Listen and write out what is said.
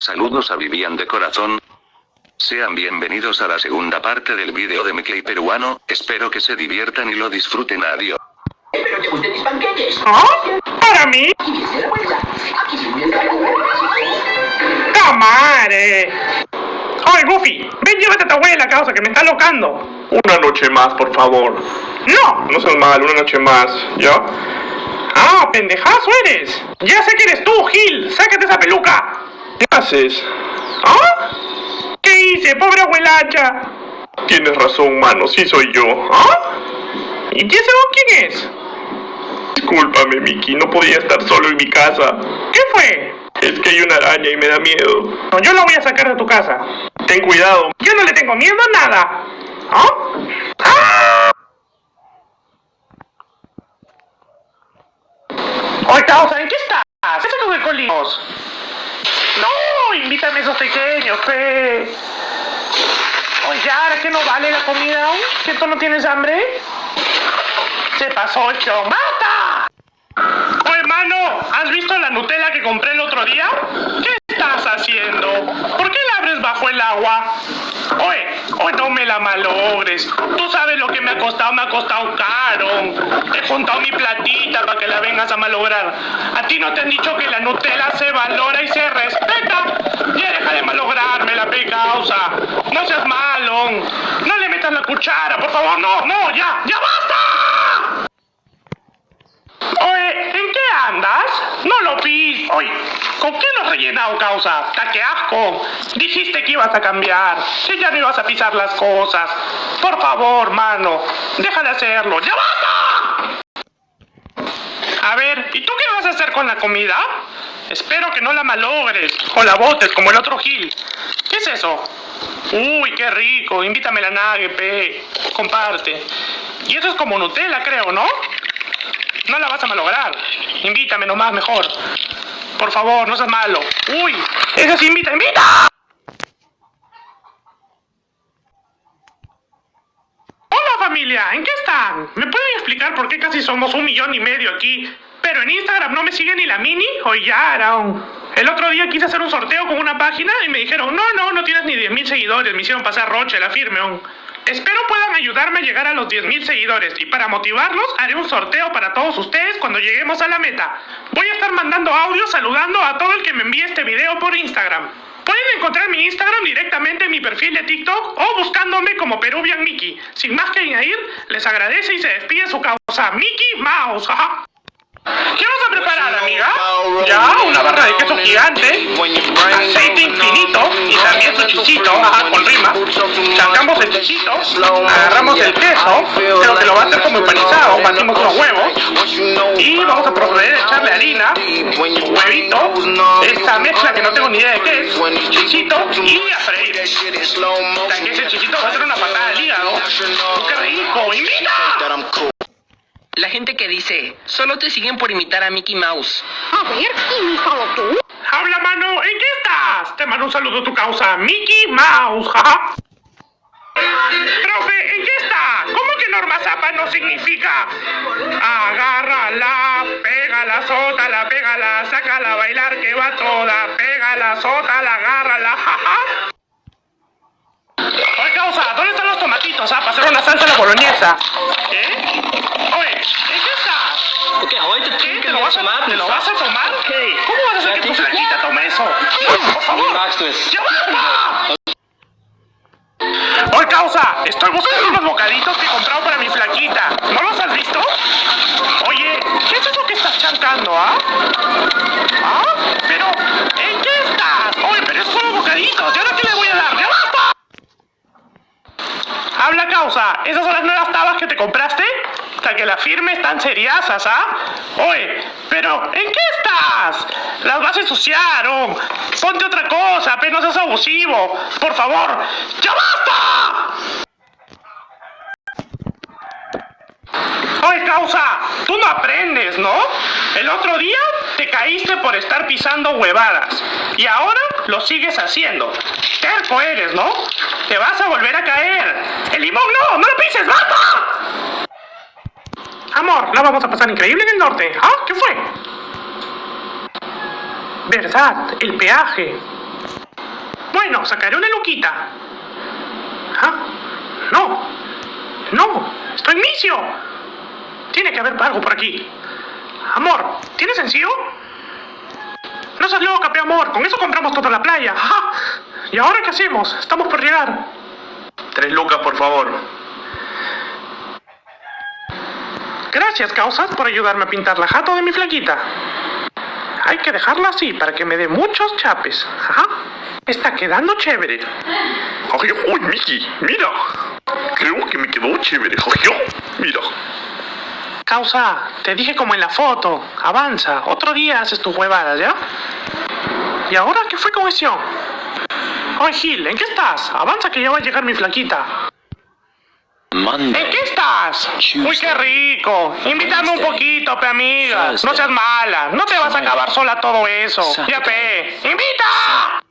Saludos a Vivian de corazón. Sean bienvenidos a la segunda parte del vídeo de Mickey peruano, espero que se diviertan y lo disfruten. Adiós. Espero te gusten mis panqueques. ¿Ah? ¿Para mí? Aquí viene la abuela. Aquí comienza la abuela. ¡Camare! ¡Ay, Goofy! Ven, llévate a tu abuela, causa, que me está locando. Una noche más, por favor. ¡No! No seas mal, una noche más, ¿ya? ¡Ah, pendejazo eres! ¡Ya sé que eres tú, Gil! ¡Sácate esa peluca! ¿Qué haces? ¿Ah? ¿Qué hice, pobre abuelacha? Tienes razón, mano, sí soy yo. ¿Ah? ¿Y ese quién es? Discúlpame, Mickey, no podía estar solo en mi casa. ¿Qué fue? Es que hay una araña y me da miedo. No, yo la voy a sacar de tu casa. Ten cuidado. Yo no le tengo miedo a nada. ¿Ah? ¡Ah! Oye, causa, ¿en qué estás? ¿Qué haces con el colimos? No, invítame a esos pequeños, pe. Oye, ¿ahora que no vale la comida aún? ¿Que tú no tienes hambre? Se pasó el show. ¡Mata! Oye, hermano, ¿has visto la Nutella que compré el otro día? ¿Qué estás haciendo? ¿Por qué la abres bajo el agua? Oye, no me la malogres. Tú sabes lo que me ha costado caro. He juntado mi platita para que la vengas a malograr. A ti no te han dicho que la Nutella se valora y se respeta. Ya deja de malograrme la causa. No seas malo. No le metas la cuchara, por favor, no, ya basta. Oye, ¿en qué andas? No lo vi. Oye, ¿con qué lo has rellenado, causa? ¡Ta, qué asco! Dijiste que ibas a cambiar, que ya no ibas a pisar las cosas. Por favor, mano, deja de hacerlo. ¡Ya basta! A ver, ¿y tú qué vas a hacer con la comida? Espero que no la malogres o la botes como el otro Gil. ¿Qué es eso? Uy, qué rico. Invítame la nague, pe. Comparte. Y eso es como Nutella, creo, ¿no? No la vas a malograr. Invítame nomás mejor. Por favor, no seas malo. Uy, esa sí invita. Hola familia, ¿en qué están? ¿Me pueden explicar por qué casi somos 1,5 millones aquí? Pero en Instagram no me sigue ni la mini. Oye, ya, el otro día quise hacer un sorteo con una página y me dijeron, no tienes ni 10,000 seguidores. Me hicieron pasar roche, la firme. Espero puedan ayudarme a llegar a los 10,000 seguidores y para motivarlos haré un sorteo para todos ustedes cuando lleguemos a la meta. Voy a estar mandando audios saludando a todo el que me envíe este video por Instagram. Pueden encontrar mi Instagram directamente en mi perfil de TikTok o buscándome como Peruvian Mickey. Sin más que añadir, les agradece y se despide su causa Mickey Mouse. ¿Qué vas a preparar, amiga? Ya, una barra de queso gigante, aceite infinito y también su chichito, con rima. Sacamos el chichito, agarramos el queso, creo que lo va a hacer como empanizado, batimos unos huevos y vamos a proceder a echarle harina, huevito, esta mezcla que no tengo ni idea de qué es, chichito y a freír. Que ese chichito va a ser una patada al hígado. ¡Qué rico! ¡Invita! La gente que dice, solo te siguen por imitar a Mickey Mouse. A ver, imítalo tú. Habla, mano, ¿en qué estás? Te mando un saludo a tu causa, Mickey Mouse, jaja. Profe, ¿en qué está? ¿Cómo que Norma Zapa no significa? Agárrala, pégala, sótala, pégala, sácala a bailar que va toda, pégala, sótala, agárrala, jaja. Oye, causa, ¿dónde están los tomatitos, para hacer una salsa a la boloñesa? ¿Qué? Oye, ¿en qué estás? Ok, ahorita ¿Qué? ¿Te lo vas a tomar? ¿Cómo vas a hacer que tu flaquita tome eso? Por favor, ¡ya basta! Oye, causa, estoy buscando unos bocaditos que he comprado para mi flaquita. ¿No los has visto? Oye, ¿qué es eso que estás chancando, Pero, ¿en qué estás? Oye, pero es solo bocaditos. ¿Y ahora qué le voy a dar? ¡Ya basta! Habla, causa, ¿esas son las nuevas tabas que te compraste? Hasta que la firme están seriasas, Oye, pero ¿en qué estás? Las vas a ensuciar, Ponte otra cosa, apenas seas abusivo. Por favor, ¡ya basta! Oye, causa, tú no aprendes, ¿no? El otro día te caíste por estar pisando huevadas y ahora lo sigues haciendo. Terco eres, ¿no? Te vas a volver a caer. El limón no lo pises, basta. Amor, la vamos a pasar increíble en el norte. ¿Qué fue? ¿Verdad? El peaje. Bueno, sacaré una luquita. ¿Ah? No. No, estoy misio. Tiene que haber algo por aquí. Amor, ¿tienes sencillo? No seas loca, pe amor. Con eso compramos toda la playa. ¡Ajá! ¿Y ahora qué hacemos? Estamos por llegar. 3 lucas, por favor. Gracias, causas, por ayudarme a pintar la jato de mi flaquita. Hay que dejarla así para que me dé muchos chapes. Ajá. Está quedando chévere. Ay, uy, Mickey, mira. Creo que me quedó chévere. Ay, mira. Causa, te dije como en la foto. Avanza. Otro día haces tus huevadas, ¿ya? ¿Y ahora qué fue con eso? Oye, Gil, ¿en qué estás? Avanza que ya va a llegar mi flaquita. ¿En qué estás? Uy, qué rico. Invítame un poquito, pe amiga. No seas mala. No te vas a acabar sola todo eso. Ya, pe. ¡Invita!